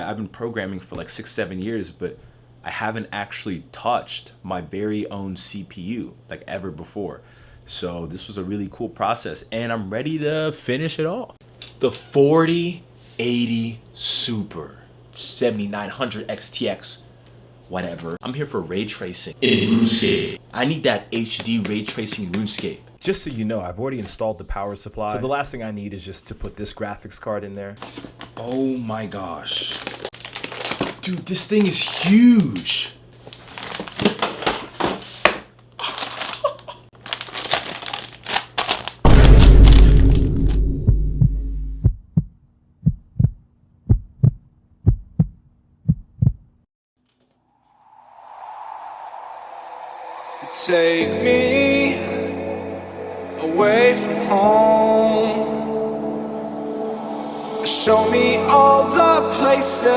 I've been programming for like 6-7 years, but I haven't actually touched my very own CPU like ever before. So this was a really cool process, and I'm ready to finish it off. The 4080 Super 7900 XTX, whatever. I'm here for ray tracing in RuneScape. I need that HD ray tracing in RuneScape. Just so you know, I've already installed the power supply. So the last thing I need is just to put this graphics card in there. Oh my gosh. Dude, this thing is huge. Take me away from home. Show me all the places.